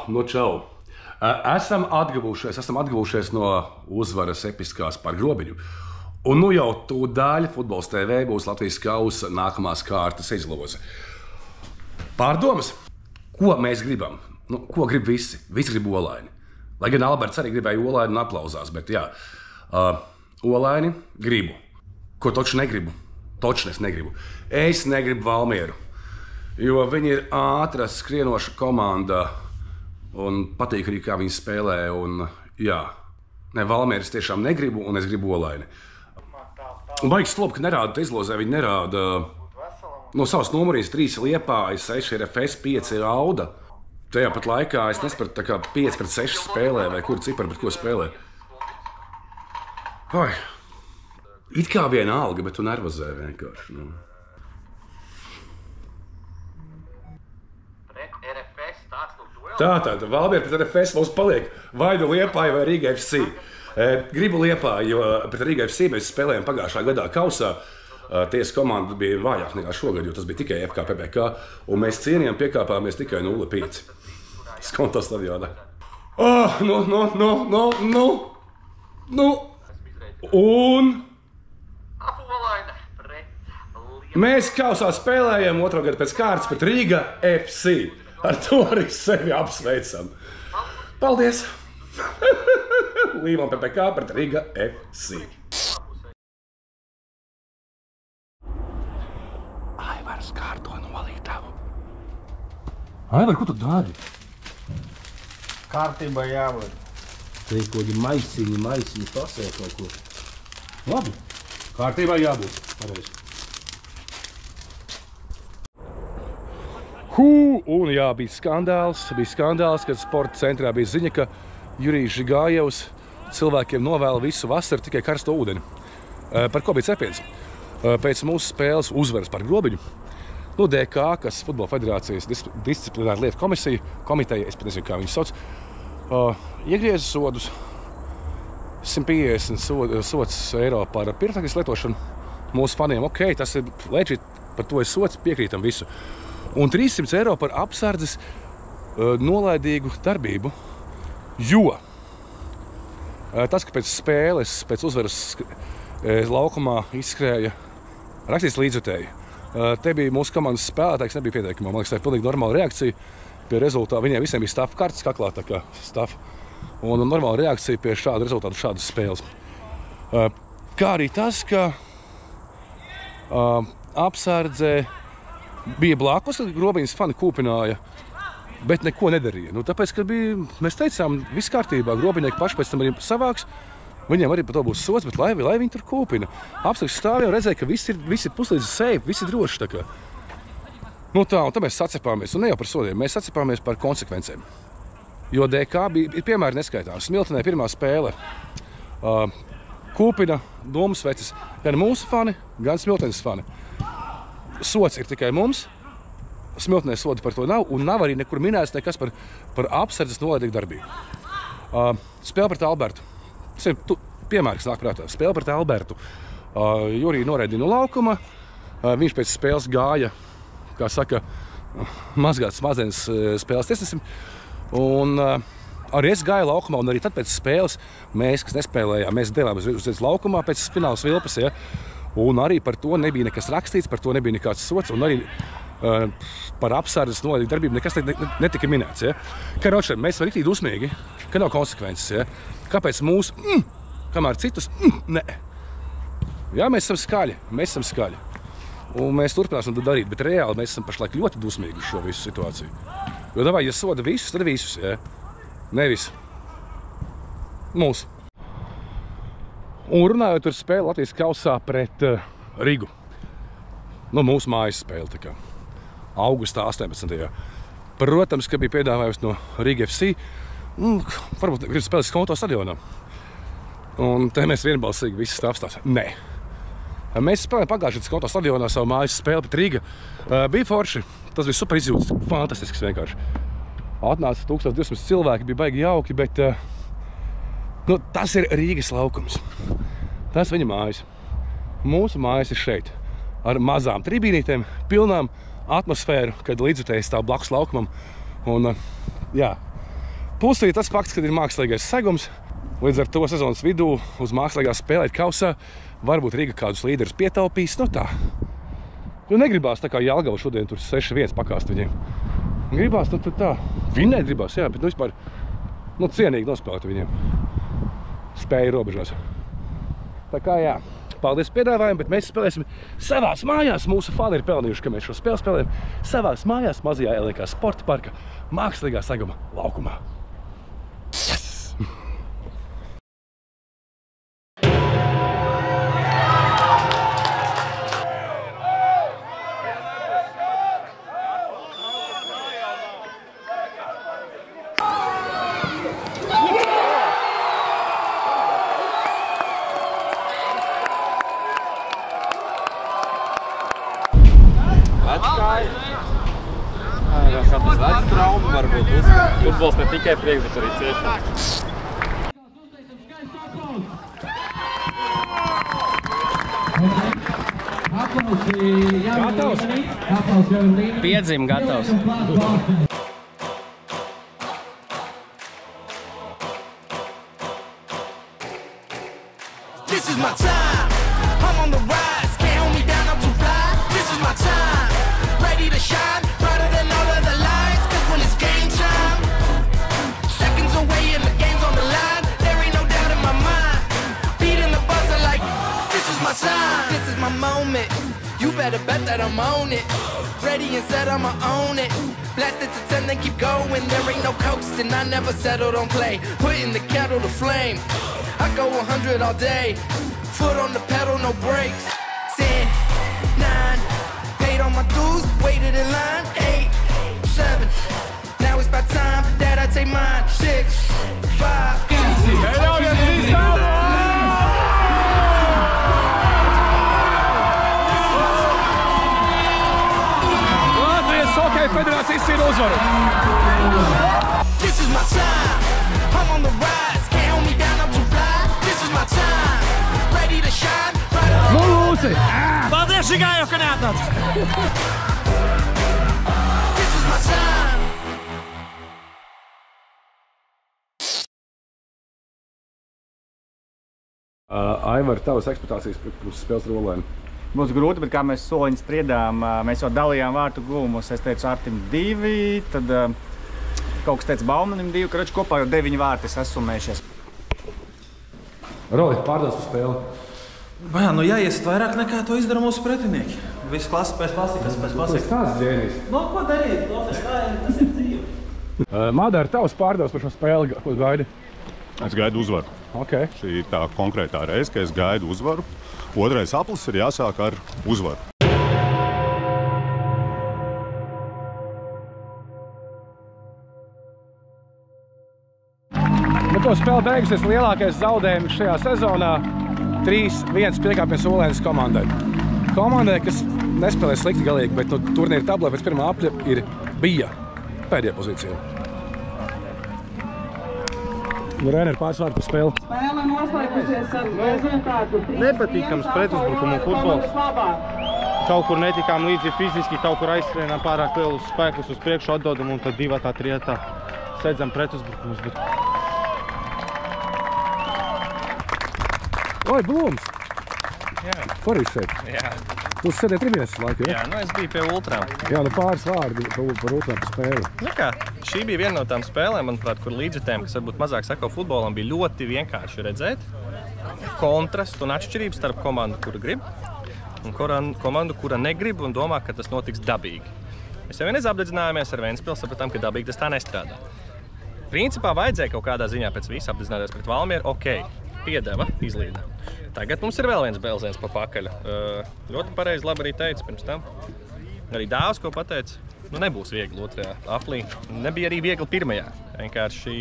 Nu čau. Esam atguvušies no uzvaras episkās par Grobiņu. Un nu jau tūdaļ Futbols TV būs Latvijas kausa nākamās kārtas izloze. Pārdomas, ko mēs gribam? Ko grib visi? Visi grib Olaini. Lai gan Alberts arī gribēja Olaini un aplauzās, bet jā, Olaini gribu. Ko toču negribu? Toču es negribu. Es negribu Valmieru, jo viņi ir ātra, skrienoša komanda un patīk arī, kā viņi spēlē. Un, jā, Valmieru es tiešām negribu, un es gribu Olaini. Un baigi slopi, ka nerāda izlozē, viņi nerāda no savas numurīs 3 Liepājas, 6 RFS, 5 Auda. Tajā pat laikā es nespratu, tā kā 5-6 spēlē, vai kur cipari, bet ko spēlē. Ai, it kā viena alga, bet tu nervozē vienkārši. Nu. Tā, Valmiera pret RFS mums paliek vai nu Liepāja vai Rīga FC. Gribu Liepāju, jo pret Rīga FC mēs spēlējām pagājušā gadā kausā. Tiesa komanda bija vājāka nekā šogad, jo tas bija tikai FKPBK, un mēs cienījām piekāpāmies tikai 0-5. Skonto stadionā. Un mēs kausā spēlējām otro gadu pēc kārtas pret Rīga FC. Ar to arī sevi apsveicam. Paldies! Līvam PPK pret Rīga FC. Aivars kārto nolītavu. Aivar, ko tu dari? Kārtībā jāvar. Te ir kaut kādi maisiņi pasē kaut ko. Labi, kārtībā jābūt. Pareizi. Un jā, bija skandāls, kad sporta centrā bija ziņa, ka Jurijs Žigājevs cilvēkiem novēla visu vasaru tikai karsto ūdeni. Par ko bija cepiens? Pēc mūsu spēles uzvaras par Grobiņu, DK, kas Futbola federācijas disciplināra lietu komiteja, es pat nezinu, kā viņus sauc, iegrieza sodus 150 sots eiro par pirotehnikas lietošanu mūsu faniem. Ok, tas ir legit, par to ir sots, piekrītam visu. Un 300 eiro par apsardzes nolaidīgu darbību, jo tas, ka pēc spēles, pēc uzvaras laukumā izskrēja rakstīts līdzjutēji. Te bija mūsu komandas spēlētājs, nebija pieteikumā. Man liekas, tā ir pilnīgi normāla reakcija pie rezultātu. Viņiem visiem bija staff kartes kaklā, tā kā staff. Un normāla reakcija pie šādu rezultātu, šādas spēles. Kā arī tas, ka apsardze bija blakus, kad Grobiņas fani kūpināja, bet neko nedarīja. Tāpēc, kad mēs teicām, viss kārtībā, Grobiņnieki paši pēc tam arī savāks, viņiem arī par to būs sots, bet lai viņi tur kūpina. Apsardzes stāv jau redzēja, ka viss ir puslīdz safe, viss ir droši. Tā kā. Un tad mēs sacepāmies, un ne jau par sodiem, mēs sacepāmies par konsekvencēm. Jo DK ir piemēri neskaitāms. Smiltenē pirmā spēle kūpina domas veces gan mūsu fani, gan Smiltenes fani. Sots ir tikai mums, Smiltenē soda par to nav, un nav arī nekur minēts nekas par apsardzes nolaidīgu darbību. Spēle pret Albertu. Tas ir piemērs, kas nāk prātā. Spēle pret Albertu. Juriju noraidīja no laukuma. Viņš pēc spēles gāja, kā saka, mazgāts mazenes spēles tiesnesim. Un arī es gāju laukumā, un arī tad pēc spēles mēs, kas nespēlējām, mēs devām uz laukumā pēc finālas vilpas, ja. Un arī par to nebija nekas rakstīts, par to nebija nekāds sots, un arī par apsardzes nolaidīgu darbību nekas netika minēts. Ja? Karoči, mēs esam riktīgi dusmīgi, ka nav konsekvences. Ja? Kāpēc mūsu, kamēr citus, ne. Jā, mēs esam skaļi. Un mēs turpināsim to darīt, bet reāli mēs esam pašlaik ļoti dusmīgi uz šo visu situāciju. Jo davai, ja soda visus, tad visus, ja? Nevis mūsu. Un runājot par spēli Latvijas kausā pret Rigu. Mūsu mājas spēle, tā kā. Augustā 18. Protams, ka bija piedāvājums no Rīga FC. Varbūt grib spēlēt Skonto stadionā. Un te mēs vienbalsīgi visi stāvstās. Nē. Mēs spēlējām pagājušajā Skonto stadionā savu mājas spēli pret Riga. Bija forši. Tas bija super izjūtas. Fantastisks vienkārši. Atnāca 1200 cilvēki, bija baigi jauki, bet tas ir Rīgas laukums. Tas viņa mājas. Mūsu mājas ir šeit. Ar mazām tribīnītēm, pilnām atmosfēru, kad līdzjutēji stāv blakus laukumam. Un Jā. Plus arī tas fakts, ka ir mākslīgais segums. Līdz ar to sezonas vidū uz mākslīgā spēlēt kausā varbūt Rīga kādus līderus pietaupīs. Nu tā. Jo negribās tā kā Jelgava šodien tur 6-1 pakāst viņiem. Gribās, nu tur tā. Vinnēt gribās, jā, bet nu vispār cienīgi nospēlēt viņiem. Spēja robežās. Tā kā jā. Paldies piedāvājumu, bet mēs spēlēsim savās mājās. Mūsu fani ir pelnījuši, ka mēs šo spēli spēlējam savās mājās, mazajā LNK sporta parka, mākslīgā seguma laukumā. Yes! Katrs vecs trauma varbūt uzskata. Futbols ne tikai prieks, bet arī ciešana. Gatavs? Piedzim gatavs. This is my time. I'm on the rise. Can't hold me down, I'm too fly. This is my time. Ready to shine. Brighter than all of the lights. Cause when it's game time, seconds away and the game's on the line. There ain't no doubt in my mind. Beating the buzzer like, this is my time. This is my moment. You better bet that I'm on it. Ready and set, I'ma own it. Blast it to 10, then keep going. There ain't no coasting, I never settled on play. Putting the kettle to flame. I go 100 all day. Foot on the pedal, no brakes. 10, 9, paid all my dues, waited in line. 8, 7, now it's about time that I take mine. 6, 5. Federācija izcīna uzvaru. This is my time. I'm on the rise. Can't hold me down, I'm too fly. This is my time. Ready to shine. Lūsi! Paldies, Žigājov, ka neatnāc! This is my time. Aivar, tavas ekspektācijas uz spēles rolēm? Būs grūti, bet kā mēs soliņus spriedām, mēs jau dalījām vārtu guvumus. Es teicu Artim 2, tad kaut kas teica Baumanim 2, ka kopā jau 9 vārti esumējušies. Roli, pārdās par spēli. Jā, nu jāiest vairāk nekā to izdara mūsu pretinieki. Viss klasa pēc klasikas, pēc klasikas. Tas tāds ģēnijs. Nu, ko darīt? Tas ir dzīve. Mādāra, tavs pārdās par šo spēli, ko gaidi? Es gaidu uzvaru. Okay. Šī ir tā konkrētā reize, ka es gaidu uzvaru. Otrais aplis ir jāsāk ar uzvaru. Nu, to spēle beigusies lielākais zaudējums šajā sezonā. 3-1 piekāpiens Olēnas komandai. Komandai, kas nespēlē slikti galīgi, bet turnīra tablā pēc pirmā apļa bija pēdējā pozīcija. Rēner, pāris vārdi par spēli. Spēle noslēgusies ar rezultātu. Nepatīkams pretuzbrukuma futbols. Kaut kur netikām līdzi fiziski, kaut kur aizskrienām pārāk lielus spēkus uz priekšu atdodam un tad 2-3 sēdzam pretuzbrukumus. Oi, Blūms! Jā. Korīs šeit. Jā. Tu sēdēji tribīnēs laiku, ja? Jā, nu es biju pie ultrām. Jā, nu pāris vārdi par ultrām par spēli. Nu kā, šī bija viena no tām spēlēm, manuprāt, kur līdzjutējiem, kas varbūt mazāk sako futbolam, bija ļoti vienkārši redzēt kontrastu un atšķirības starp komandu, kura grib, un komandu, kura negrib un domā, ka tas notiks dabīgi. Mēs jau vienreiz apdedzinājāmies ar Ventspili, sapratām, ka dabīgi tas tā nestrādā. Principā vajadzēja kaut kādā ziņā pēc visa apdedzināties pret Valmieru, ok, piedeva, izlīda. Tagad mums ir vēl viens bēlziens pa pakaļ. Ļoti pareizi labi arī teica pirms tam. Arī Dāvs, ko pateica, nu nebūs viegli otrajā aplī. Nebija arī viegli pirmajā. Vienkārši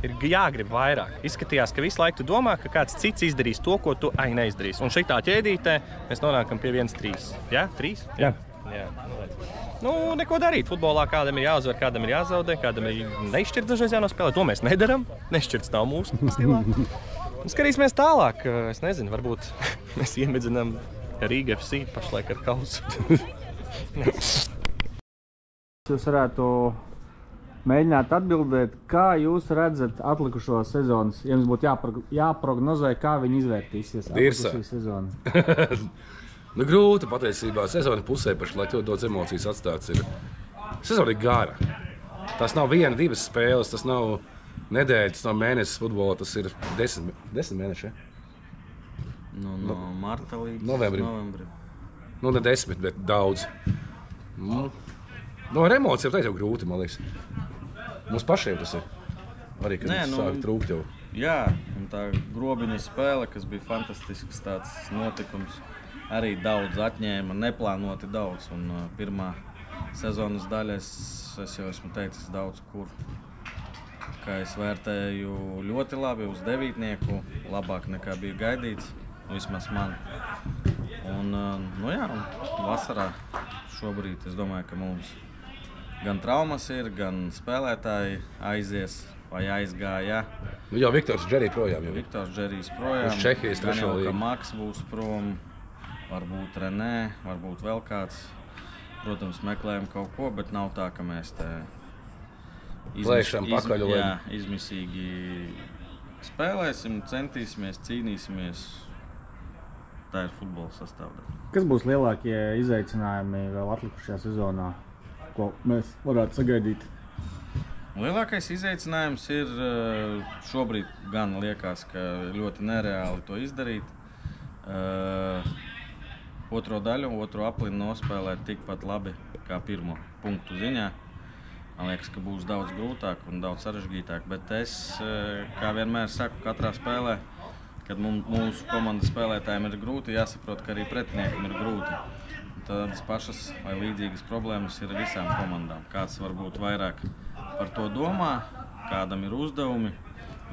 ir jāgrib vairāk. Izskatījās, ka visu laiku tu domā, ka kāds cits izdarīs to, ko tu neizdarīs. Un šitā ķēdītē mēs nonākam pie 1-3. Jā? 3? Jā. Jā. Nu, neko darīt. Futbolā kādam ir jāuzvar, kādam ir jāzaudē, kādam ir neizšķirts dažreiz jānospēlē. To mēs nedaram. Nešķirts nav mūsu stilā. Skatīsimies tālāk. Es nezinu, varbūt mēs iemedzinām Rīga FC pašlaik ar kausu. Jūs varētu mēģināt atbildēt, kā jūs redzat atlikušo sezonas, ja jums būtu jāprognozē, kā viņi izvērtīsies atlikušo sezonu? Nu, grūti patiesībā. Sezona pusē pašlaik ļoti daudz emocijas atstāts ir. Sezona ir gara. Tas nav 1-2 spēles, tas nav nedēļa, tas nav mēnesis futbolā, tas ir 10 mēneši. No marta līdz novembrim. Nu, ne 10, bet daudz. Ar emocijām tā jau grūti, man liekas. Mums pašiem tas ir. Arī, kad sāk trūkt jau. Jā, un tā grobiņa spēle, kas bija fantastisks tāds notikums. Arī daudz atņēma, neplānoti daudz. Un pirmā sezonas daļa es jau esmu teicis daudz kur. Kā es vērtēju ļoti labi uz devītnieku, labāk nekā bija gaidīts, vismaz man. Un vasarā šobrīd es domāju, ka mums gan traumas ir, gan spēlētāji aizies vai aizgāja. Nu jau Viktors Džerijs projām. Viktors Džerijs projām. Uz Čehijas gan jau, līgu. ka Maks būs prom. Varbūt Renē, varbūt vēl kāds. Protams, meklējam kaut ko, bet nav tā, ka mēs te izmisīgi spēlēsim, centīsimies, cīnīsimies. Tā ir futbola sastāvdaļa. Kas būs lielākie izaicinājumi vēl atlikušajā sezonā, ko mēs varētu sagaidīt? Lielākais izaicinājums ir šobrīd gan liekas, ka ļoti nereāli to izdarīt. Otro daļu, otro aplinu nospēlēt tikpat labi kā pirmo punktu ziņā. Man liekas, ka būs daudz grūtāk un daudz sarežģītāk, bet es, kā vienmēr saku, katrā spēlē, kad mūsu komandas spēlētājiem ir grūti, jāsaprot, ka arī pretiniekam ir grūti. Tādas pašas vai līdzīgas problēmas ir visām komandām. Kāds varbūt vairāk par to domā, kādam ir uzdevumi,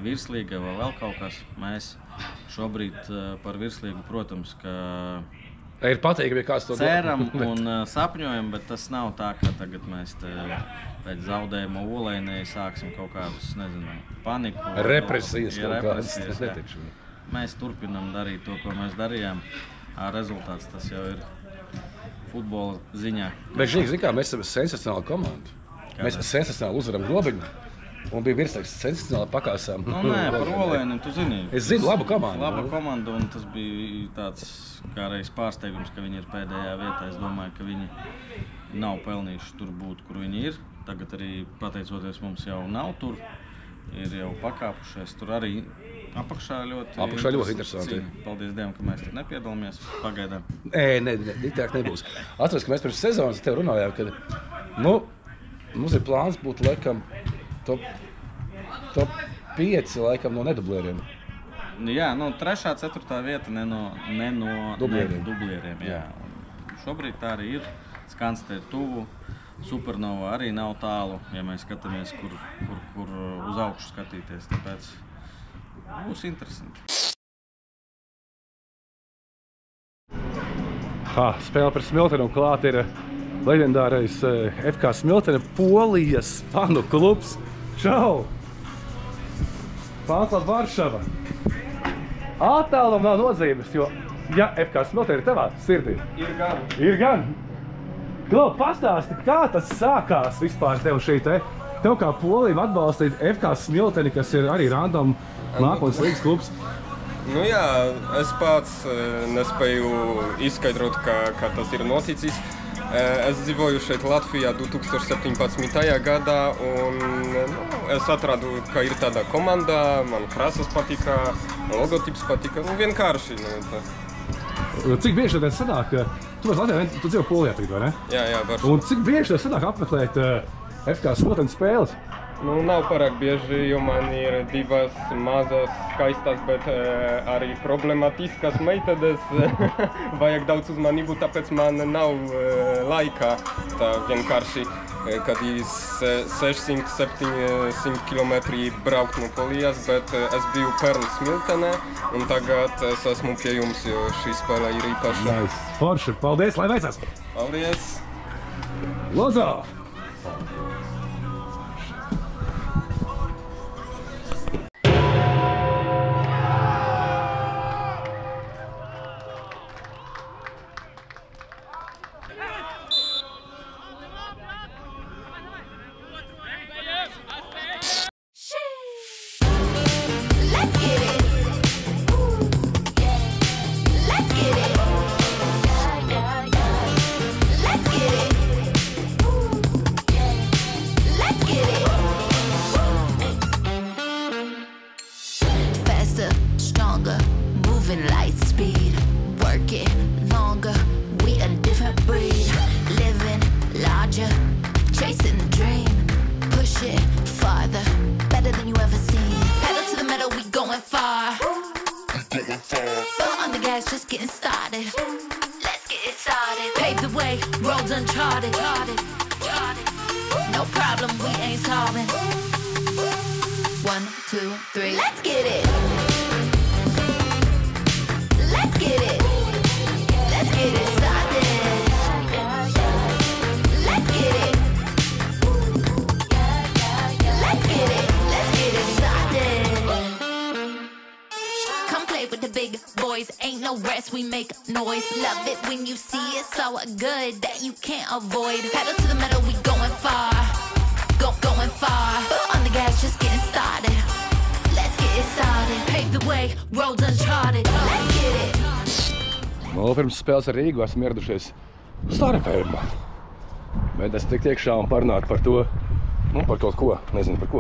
virslīga vai vēl kaut kas. Mēs šobrīd par virslīgu, protams, ka ir patīkami, ja kāds to ceram un sapņojam, bet tas nav tā, ka tagad mēs pēc zaudējuma Olēnē sāksim kaut kādus, paniku. Represijas kaut kādas. Mēs turpinam darīt to, ko mēs darījām. Rezultāts tas jau ir futbola ziņā. Bet zini kā, mēs esam sensacionāla komanda. Mēs sensacionāli uzvaram grobiņu. Un bija virsnieks sensacionāli pakāsām. Nē, par Olēni, tu zini. Es zinu, laba komanda. Laba komanda, un tas bija tāds kādreiz pārsteigums, ka viņi ir pēdējā vietā. Es domāju, ka viņi nav pelnījuši tur būt, kur viņi ir. Tagad arī, pateicoties, mums jau nav tur. Ir jau pakāpušies. Tur arī apakšā ļoti interesanti. Paldies Dievam, ka mēs tur nepiedalāmies pagaidām. Nē, tā nebūs. Atceros, ka mēs pirms sezonas tev runājām, ka mums ir plāns būt laikam top 5 laikam no nedublieriem. Jā, 3. 4. vieta ne no dublieriem. Jā. Šobrīd tā arī ir. Skanste ir tuvu. Supernova arī nav tālu, ja mēs skatāmies, kur uz augšu skatīties. Tāpēc būs interesanti. Spēle par Smiltenu un klāt ir leģendārais FK Smiltene Polijas fanu klubs. Čau! Vāclav Varšava. Attālumam nav nozīmes, jo ja FK Smiltene ir tavā sirdī. Ir gan. Klau, pastāsti, kā tas sākās vispār tev šī te? Tev kā Polijam atbalstīt FK Smilteni, kas ir arī random nākotnes līgas klubs. Nu jā, es pats nespēju izskaidrot, kā tas ir noticis. Es dzīvoju šeit Latvijā 2017. gadā un es atradu, ka ir tāda komanda, man krāsas patika, logotips patika, vienkārši. Cik bieži tad sanāk, tu vari Latvijā, tu dzīvo Polijā tagad, vai ne? Jā, Varšavā. Un cik bieži tad sanāk apmeklēt FK Smiltene spēles? Nav pārāk bieži, jo man ir 2 mazas, skaistas, bet arī problematiskas meitenes. Vajag daudz uzmanību, tāpēc man nav laika. Tā vienkārši, kad ir 600–700 kilometri braukt no Polijas, bet es biju pērn Smiltenē, un tagad es esmu pie jums, jo šī spēle ir īpaša. Forši, paldies, lai veicās! Paldies! Lozā! started. Let's get it started. Pave the way, roads uncharted. No problem, we ain't solving. 1, 2, 3. Let's get it. Let's get it. Let's get it started. Let's get it. Let's get it. Let's get it started. Come play with the big boys. Ain't no rest, we make noise. Love it when you see it so good that you can't avoid. Pedal to the metal, we going far. Going far. On the gas, just getting started. Let's get it started. Pave the way, roads uncharted. Let's get it. No, pirms spēles ar Rīgu esam ieradušies Starfēmā. Mēģinās tikt iekšā un parunāt par to, nu, par kaut ko, nezinu par ko.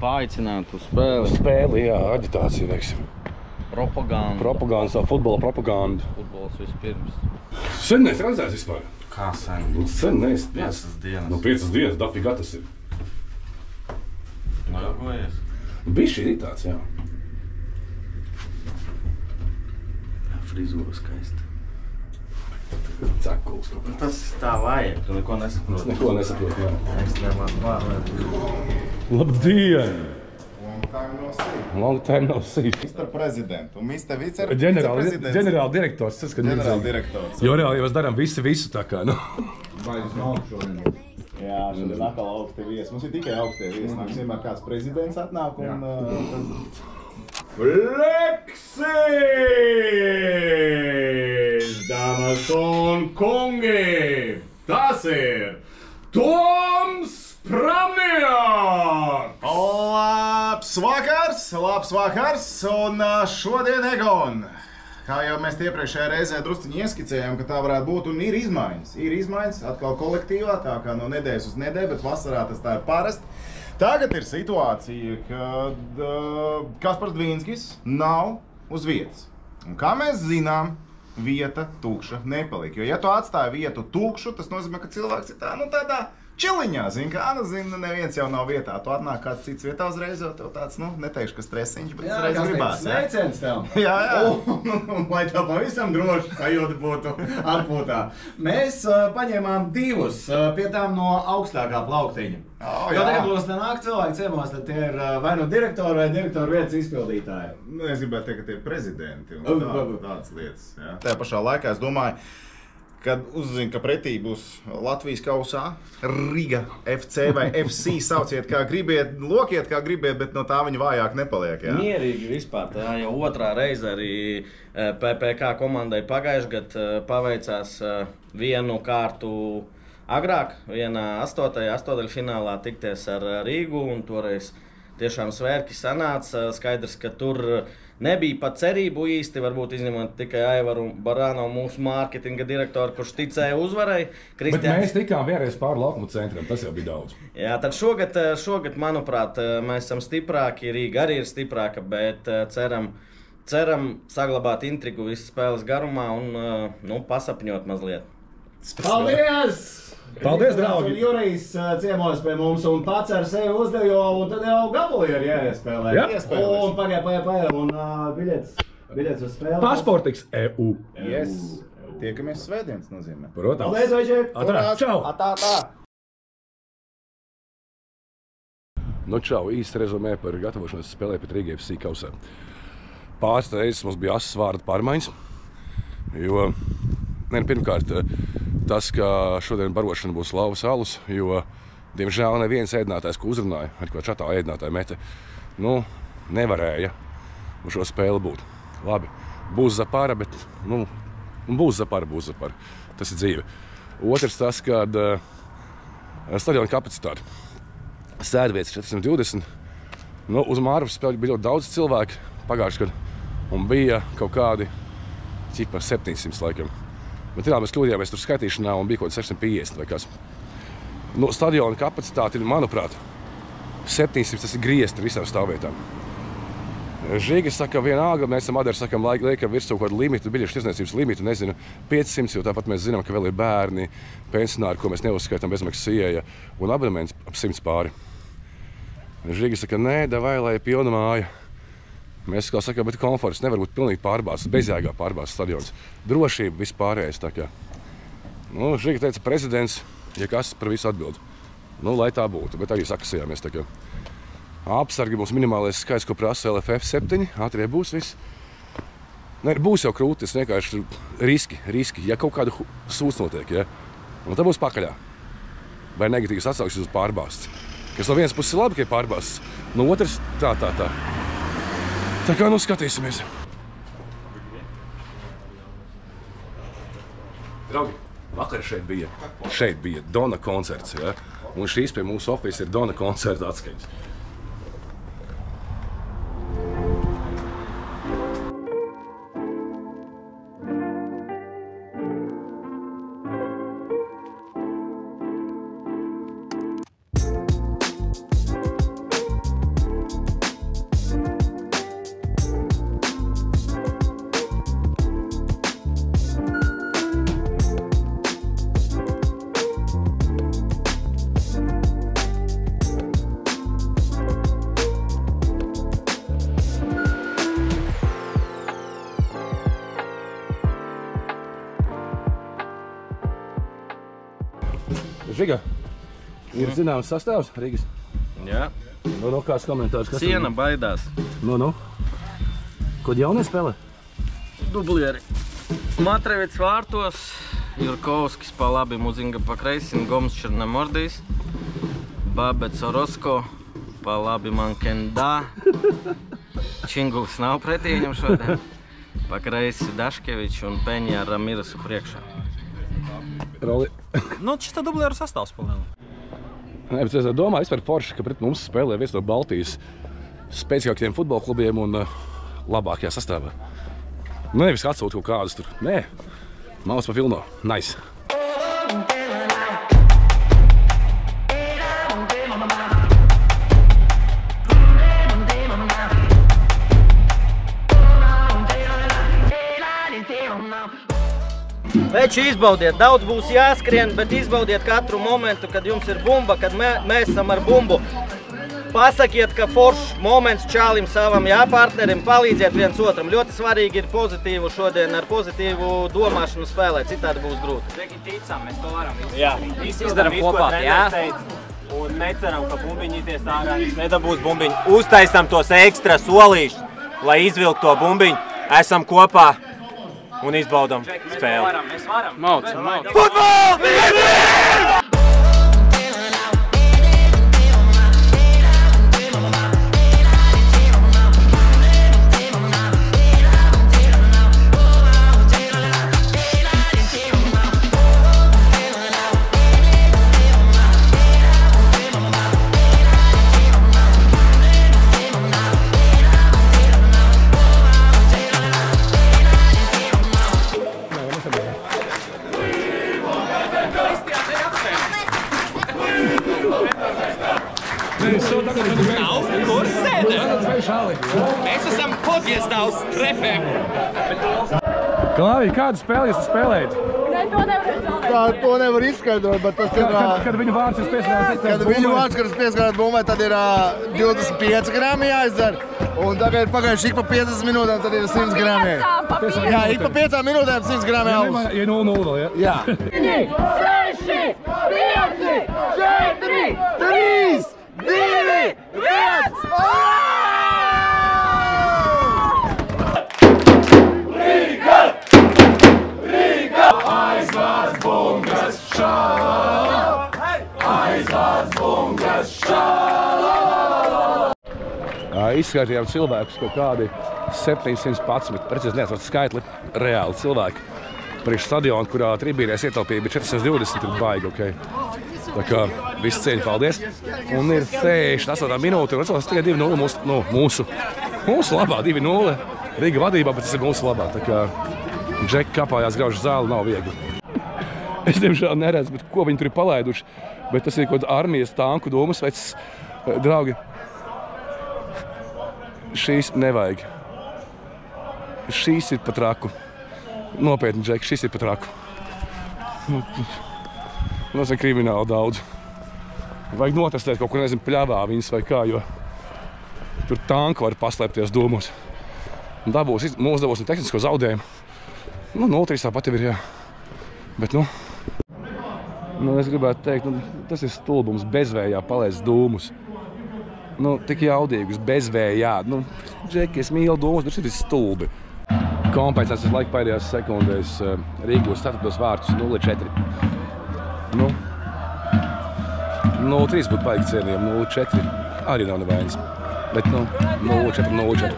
Paaicināt uz spēli. Uz spēli, jā, aģitāciju, veiksim. Propaganda. Propaganda, savu futbola propagandu. Futbols vispirms. Sen neesi redzējis vispār? Kā sen? Sen neesi. 5 dienas. Nu, 5 dienas, dafīgā tas ir. Nojokojies? Bišķi ir tāds, jā. Frizūra skaista. Cekuls kaut kā. Tas tā vajag, tu neko nesaproti. Es neko nesaprotu, jā. Es nemāku vārdu. Labdien! Long time no see. Mr. President un Mr. Viceprezidents. Ģenerāla direktors. Ģenerāla direktors. Jo reāli jau mēs darām visu tā kā, nu. Baidus nav šodien. Jā, šodien atkal augstie viesi. Mums ir tikai augstie viesi. Nāks vienmēr kāds prezidents atnāk un... Flexis! Dāmas un kungi! Tas ir Toms Pramnieks! Labs vakars! Un šodien, Egon, kā jau mēs iepriekšējā reizē drusciņi ieskicējām, ka tā varētu būt un ir izmaiņas. Ir izmaiņas atkal kolektīvā, tā kā no nedēļas uz nedēļu, bet vasarā tas tā ir parasti. Tagad ir situācija, kad Kaspars Dvīnskis nav uz vietas. Un kā mēs zinām, vieta tukša nepaliek. Jo ja tu atstāji vietu tukšu, tas nozīmē, ka cilvēks ir tā, nu tādā čiliņā, zini, kā, nu, zini, neviens jau nav vietā. Tu atnāk kāds cits vietā uzreiz, jo tev tāds, nu, neteikšu, ka stresiņš, bet uzreiz gribās. Sveiciens tev! Jā. Lai tā pavisam droši sajūta būtu atpūtā. Mēs paņēmām 2 pie tām no augstākā plauktiņa. Jo tagad mums nenāk cilvēki ciemos, tad tie ir vai no direktora vai direktora vietas izpildītāji. Nu, es gribētu teikt, ka tie ir prezidenti un tādas lietas. Jā. Tajā pašā laikā es domāju, kad uzzinu, ka pretī būs Latvijas kausā, Riga FC vai FC, sauciet kā gribiet, lokiet kā gribiet, bet no tā viņi vājāk nepaliek. Jā? Mierīgi vispār, tā jau otrā reize arī PPK komandai pagājušajā gadā paveicās vienu kārtu agrāk, vienā 8. astodaļfinālā tikties ar Rīgu, un toreiz tiešām svērki sanāca. Skaidrs, ka tur nebija pat cerību īsti, varbūt izņemot tikai Aivaru Barāno, mūsu mārketinga direktoru, kurš ticēja uzvarai. Bet mēs tikām vienreiz pāri laukuma centram, tas jau bija daudz. Jā, tad šogad, manuprāt, mēs esam stiprāki, Rīga arī ir stiprāka, bet ceram saglabāt intrigu visas spēles garumā un pasapņot mazliet. Paldies! Paldies, draugi! Jurijs ciemos pie mums un pats ar sevi uzdejo, un tad jau gabali ir jāiespēlē. Jā. Un pagaid, un biļets uz spēli. Pasportiks EU. Yes. Tiekamies svētdienas nozīmē. Protams. Paldies, Vaiģi! Atā, čau! Atā! Nu, čau, īsti rezumē par gatavošanos spēlē pret Rīga FC kausā. Pāris reizes mums bija asas vārdu pārmaiņas, jo, pirmkārt, tas, ka šodien barošana būs lauvas alus, jo, diemžēl, neviens ēdinātājs, ko uzrunāja, arī ko čatā ēdinātāji mete, nevarēja uz šo spēli būt. Labi, būs Zapara, bet, būs Zapara. Tas ir dzīve. Otrs tas, kad stadiona kapacitāte. Sēdvietas 420. Uz Mārvas spēļu bija ļoti daudz cilvēku pagājušajā gadā, un bija kaut kādi 700 laikam. Bet jā, mēs kļūdījāmies tur skaitīšanā un bija kaut 650 vai kas. Stadiona kapacitāte ir, manuprāt, 700, tas ir griezti ar visām stāvvietām. Žiga saka, vienalga, mēs esam Adara, sakam, liekam virsū kaut kādu limitu, biļešu tirdzniecības limitu, nezinu, 500, jo tāpat mēs zinām, ka vēl ir bērni, pensionāri, ko mēs neuzskaitām bezmaksas ieeja, un abonements ap 100 pāri. Žiga saka, nē, davai, lai ir pilna māja. Mēs, kā sakām, bet komforts nevar būt pilnīgi pārbāzts, bezjēgā pārbāzts stadions. Drošība, viss pārējais, tā kā. Nu, Žiga teica prezidents, ja kas par visu atbild. Nu, lai tā būtu, bet arī sakasījāmies, tā kā. Apsargi būs minimālais skaits, ko prasa LFF 7, ātrie būs viss. Ne, būs jau krūtis, vienkārši riski, ja kaut kāda sūds notiek, ja? Un tā būs pakaļā. Vai negatīvas atsauksmes uz pārbāzts. Kas no vienas puses ir labi, ka ir pārbāzts, no otras tā. Tā kā nu skatīsimies. Draugi, vakar šeit bija Dona koncerts, ja? Un šīs pie mūsu office ir Dona koncerta atskaņas. Žiga, ir zināms sastāvs Rīgas? Jā. Nu, kāds komentārs? Ciena baidās. Nu. Kod jaunie spēlē? Dublieri. Matrevits vārtos, Jurkovskis pa labi, Muzinga pa kreisi, Goms Černamordijs, Babets Orosko, pa labi Mankenda, Činguls nav pretī viņam šodien, pa kreisi Daškevičs un Peņā Ramiresu priekšā. Roli. Nu, šis tā dublieru sastāvs palēl. Nē, bet es domāju, vispār forši, ka pret mums spēlē viens no Baltijas spēcīgākajiem futbola klubiem un labākajā sastāvā. Nu, nevis atsūt kaut kādus tur. Nē, malas pa pilno. Nice. Veči, izbaudiet, daudz būs jāskrien, bet izbaudiet katru momentu, kad jums ir bumba, kad mēs esam ar bumbu. Pasakiet, ka foršs moments čālim savam partnerim, palīdziet viens otram. Ļoti svarīgi ir pozitīvu šodien, ar pozitīvu domāšanu spēlēt, citādi būs grūti. Sveiki, ticam, mēs to varam. Jā, izdaram kopā, jā. Un neceram, ka bumbiņi izies ārā, viņš nedabūs bumbiņu. Uztaisam tos ekstra solīšus, lai izvilk to bumbiņu. Esam kopā. Un izbaudam spēli. Mēs varam. Mauc. Futbol! Nav, kur sēdēt? Mēs esam podiezdāvs trepēm. Klāvī, kādu spēli jūs spēlējat? To nevar izskaidrot, bet tas ir... Kad viņu vārds jūs pieskarāt? Kad viņu vārds, kad jūs pieskarāt bumbē, tad ir 25 grami jāizdara. Un tagad ir pagājuši ik pa 50 minūtēm, tad ir 100 grami. Jā, ik pa 5 minūtēm 100 grami alus. Ja 0-0, ja? Jā. 6, 5, 4, 3, 2, 1! Rīga! Aizvāc bungas šālā! Aizvāc bungas šālā! Izskaitījām cilvēkus kaut kādi 711, precīzi neatceros skaitli, reāli cilvēki. Priekš stadionu, kurā tribīnēs ietilpība 420, ir baigi, okei. Tā kā visu cieņu, paldies. Un ir 68 minūte, un atceros tikai 2-0 mūsu labā, 2-0. Rīga vadībā, bet tas ir mūsu labā. Tā kā Džeki kapājās grauž zāli, nav viegli. Es diemžēl neredzu, bet ko viņi tur ir palaiduši. Bet tas ir kaut armijas tanku domas vecs. Draugi, šīs nevajag. Šīs ir pat raku. Nopietni, Džeki, šis ir pat raku. Tas ir krimināli daudz. Vajag notestēt kaut ko, nezinu, pļavā viņas vai kā, jo tur tanku var paslēpties domos. Mums dabūsim tehnisko zaudējumu. 0-3 tāpat jau ir, jā. Bet, es gribētu teikt, tas ir stulbums bezvējā palaist dūmus. Tik jaudīgus, bezvējā. Džeki, es mīlu dūmus, bet šis ir stulbi. Kompensācijas laika pēdējās sekundēs Rīgos 4. vārtus 0-4. 0-3 būtu baigi cienījumi, 0-4 arī nav nevainas. Bet 0-4.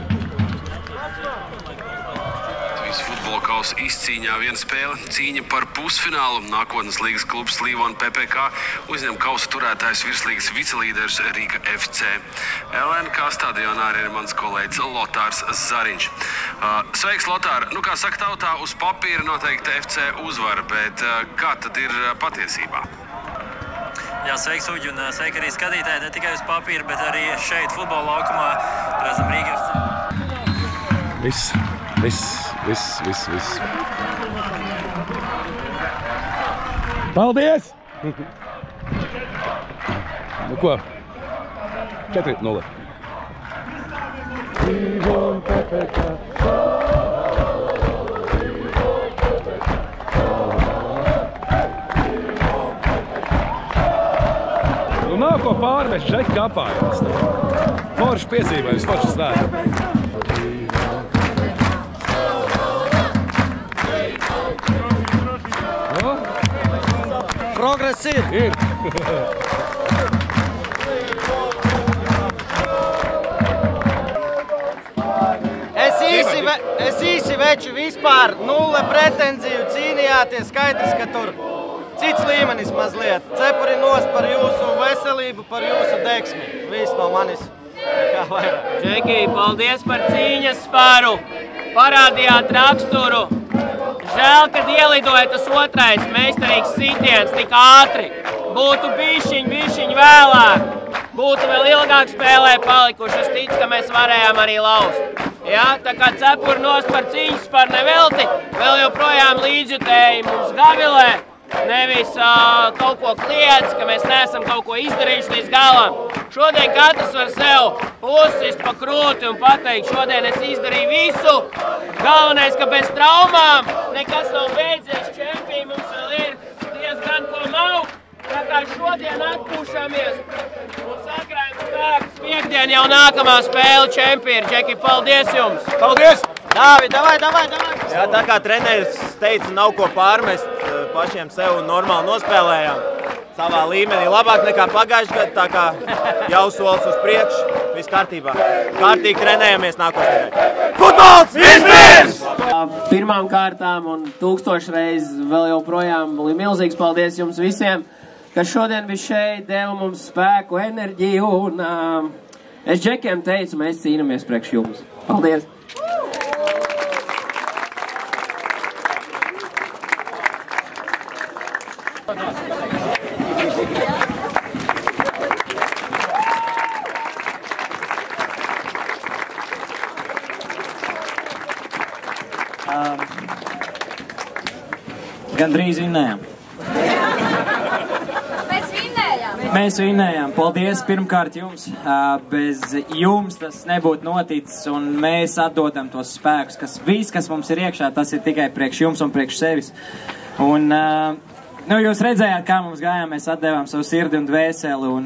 Futbola kausa izcīņā viena spēle, cīņa par pusfinālu. Nākotnes līgas klubs Līvona PPK uzņem kausa turētājs virslīgas vicelīderis Rīga FC. LNK stadionā arī ir mans kolēģis Lotārs Zariņš. Sveiks, Lotār! Kā saka tautā, uz papīra noteikti FC uzvara, bet kā tad ir patiesībā? Jā, sveiks, Uģi, un sveiki arī skatītāji, ne tikai uz papīra, bet arī šeit futbola laukumā. Redzam Rīga FC. Viss. Paldies! Ko? 4-0. Nav ko pārmest, Džeki kapājās. Forši piedzīvājums, forši svētki. Progress ir! Es īsi veči vispār 0 pretenziju cīnījāties, skaidrs, ka tur cits līmenis mazliet. Cepuri nost par jūsu veselību, par jūsu deksmi. Viss no manis nekā vairāk. Džeki, paldies par cīņas spāru. Parādījāt raksturu. Žēl, kad ielidoja tas otrais meistarīgs sitiens tik ātri. Būtu bišķiņ vēlāk. Būtu vēl ilgāk spēlē palikuši. Es ticu, ka mēs varējām arī laust. Jā, tā kā cepuri nost par cīņas spāru nevelti, vēl joprojām līdzjutēji mums gavilē. Nevis kaut ko kliedz, ka mēs neesam kaut ko izdarījuši līdz galam. Šodien katrs var sev pusist pa krūti un pateikt, šodien es izdarīju visu. Galvenais, ka bez traumām nekas nav beidzies, čempiji mums vēl ir diezgan ko nav. Tā kā šodien atpūšamies un sakrājam spēkus. Piektdien jau nākamā spēle čempiji ir. Džeki, paldies jums! Paldies! Dāvi, davai! Jā, tā kā treneris teica, nav ko pārmest, pašiem sev normāli nospēlējām. Savā līmenī labāk nekā pagājušajā gadā, tā kā jau solis uz priekšu, viss kārtībā. Kārtīgi trenējamies nākotnē. Futbols vispirms! Pirmām kārtām un 1000 reizes vēl joprojām milzīgs paldies jums visiem, kas šodien bija šeit, deva mums spēku, enerģiju un es Džekiem teicu, mēs cīnamies priekš jums. Paldies! Gandrīz vinnējām. Mēs vinnējām. Paldies pirmkārt jums. Bez jums tas nebūtu noticis, un mēs atdodam tos spēkus, kas mums ir iekšā, tas ir tikai priekš jums un priekš sevis. Un, jūs redzējāt, kā mums gājām, mēs atdevām savu sirdi un dvēseli, un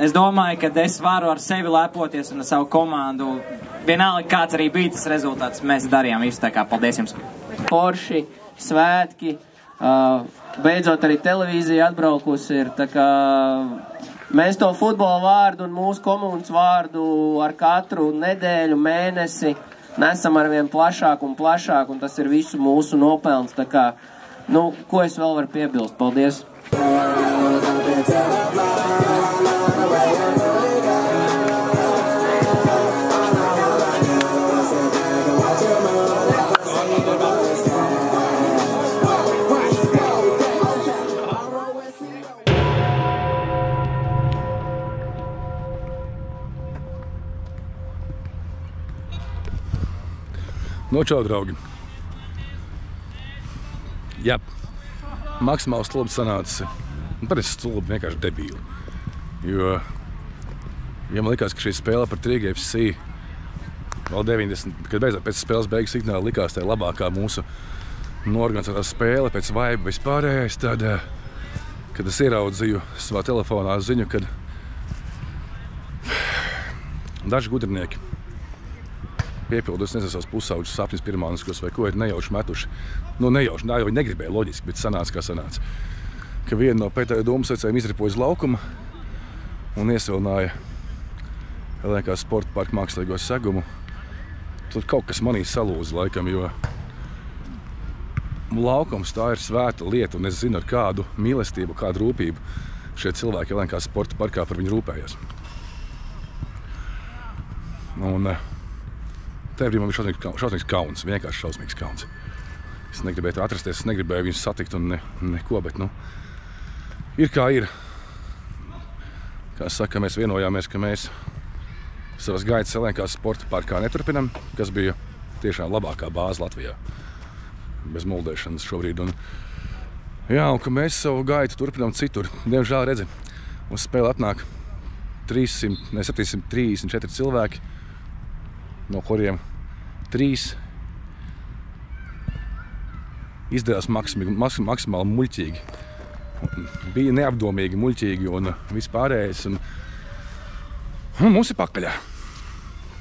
es domāju, ka es varu ar sevi lepoties un ar savu komandu. Vienalga, kāds arī bija tas rezultāts, mēs darījām visu, tā kā paldies jums. Porši, svētki. Beidzot arī televīzija atbraukusi ir, tā kā mēs to futbola vārdu un mūsu komunas vārdu ar katru nedēļu, mēnesi nesam arvien plašāk un plašāk, un tas ir visu mūsu nopelns, tā kā, ko es vēl varu piebilst? Paldies! Čau, draugi. Jā, maksimāli stulbi sanāca. Parasti stulbi vienkārši debīli. Jo man likās, ka šī spēle par Rīga FC vēl 90, kad beidzot pēc spēles beigas signāla likās tā labākā mūsu norganizētā spēle pēc vaiba vispārējais, tad, kad es ieraudzīju savā telefonā ziņu, kad daži gudrinieki piepildus, nezinu, savus pusauģus sapņus pirmāniskos vai ko ir nejauši metuši. Nu, nejauši, jau viņi negribēja loģiski, bet sanāca, kā sanāca. Ka viena no pētēju domasveicējiem izripoja uz laukuma un iesilināja Lielākā sporta parka mākslīgo segumu. Tur kaut kas manī salūza laikam, jo laukums tā ir svēta lieta, un es zinu, ar kādu mīlestību, kādu rūpību šie cilvēki Lielākā sporta parkā par viņu rūpējās. Un te brīdī man bija šausmīgs kauns, vienkārši šausmīgs kauns. Es negribēju tur atrasties, es negribēju viņus satikt un neko, bet, nu, ir kā ir. Kā saka, mēs vienojāmies, ka mēs savas gaitas Lielākā sporta parkā neturpinam, kas bija tiešām labākā bāze Latvijā. Bez muldēšanas šobrīd. Un, jā, un ka mēs savu gaitu turpinām citur. Diemžēl redzi, uz spēli atnāk 734 cilvēki, no kuriem 3 izdevās maksimāli muļķīgi. Bija neapdomīgi, muļķīgi un vispārējais. Un mums ir pakaļā,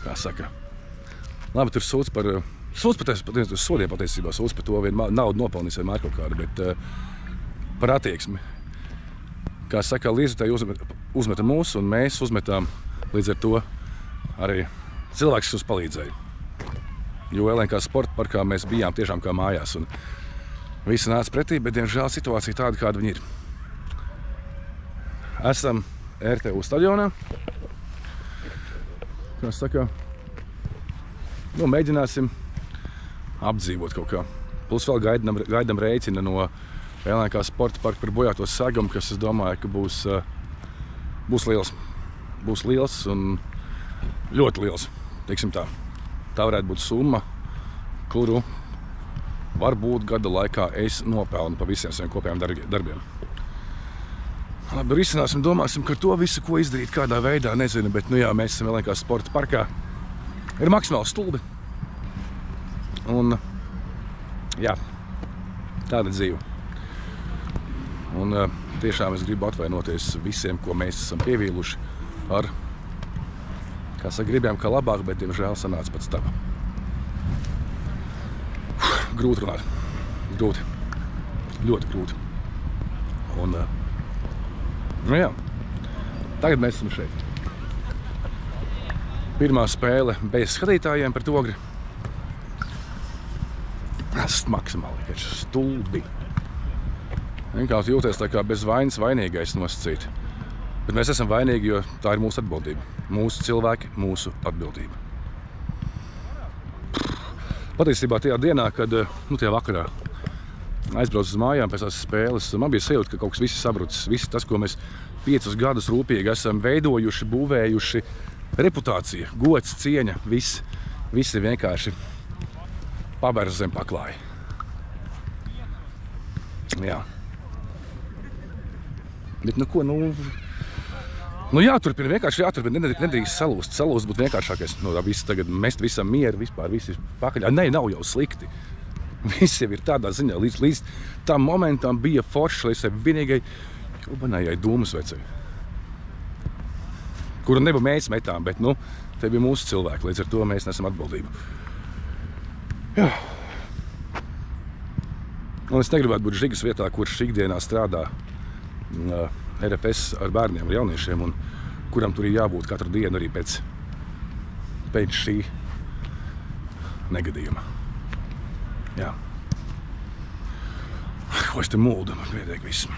kā saka. Labi, tur sūdz par sodiem patiesībā, sūdz par to vienu naudu nopelnīs vienmēr kaut kādu, bet par attieksmi. Kā saka, līdzutēji uzmeta mūs un mēs uzmetām līdz ar to arī cilvēks, kas mums palīdzēja. Jo Lielākā sporta parkā mēs bijām tiešām kā mājās un visi nāca pretī, bet diemžēl situācija tāda, kāda viņi ir. Esam RTU stadionā. Kā saka, nu, mēģināsim apdzīvot kaut kā. Plus vēl gaidam rēķina no Lielākā sporta parka par bojāto segumu, kas es domāju, ka būs liels. Būs liels un ļoti liels, teiksim tā. Tā varētu būt summa, kuru varbūt gada laikā es nopelnu pa visiem saviem kopējiem darbiem. Labi, risināsim, domāsim, ka to visu, ko izdarīt, kādā veidā, nezinu, bet, nu jā, mēs esam Lielākā sporta parkā. Ir maksimāli stulbi. Un, jā, tāda dzīve. Un tiešām es gribu atvainoties visiem, ko mēs esam pievīluši ar, kā saka, gribējām kā labāk, bet, diemžēl, sanāca pēc tam. Grūti runāt. Grūti. Ļoti grūti. Un, nu jā, tagad mēs esam šeit. Pirmā spēle bez skatītājiem pret Ogri. Tas maksimāli stulbi. Vienkārši jūties tā kā bez vainas vainīgais nosacīt. Bet mēs esam vainīgi, jo tā ir mūsu atbildība. Mūsu cilvēki, mūsu atbildība. Patiesībā tajā dienā, kad, nu, tajā vakarā aizbraucu uz mājām pēc tās spēles, man bija sajūta, ka kaut kas viss sabrucis. Viss tas, ko mēs 5 gadus rūpīgi esam veidojuši, būvējuši, reputācija, gods, cieņa, viss ir vienkārši pabērs zem paklāja. Jā. Bet, nu ko, nu jāturpina, vienkārši jāturpina, nedrīkst salūst. Salūst būtu vienkāršākais. Nu, viss tagad mest visam mieru, vispār visi pakaļā. Nē, nav jau slikti. Viss jau ir tādā ziņā. Līdz tam momentam bija forši, lai sev vienīgai jobanējai dūmusvecei. Kuru nebu mēs metām, bet, nu, te bija mūsu cilvēki. Līdz ar to mēs nesam atbildību. Jā. Un es negribētu būt Žigas vietā, kurš ikdienā strādā RFS ar bērniem, ar jauniešiem, un kuram tur ir jābūt katru dienu arī pēc šī negadījuma. Jā. Ko es te muldu, man pietiek viss.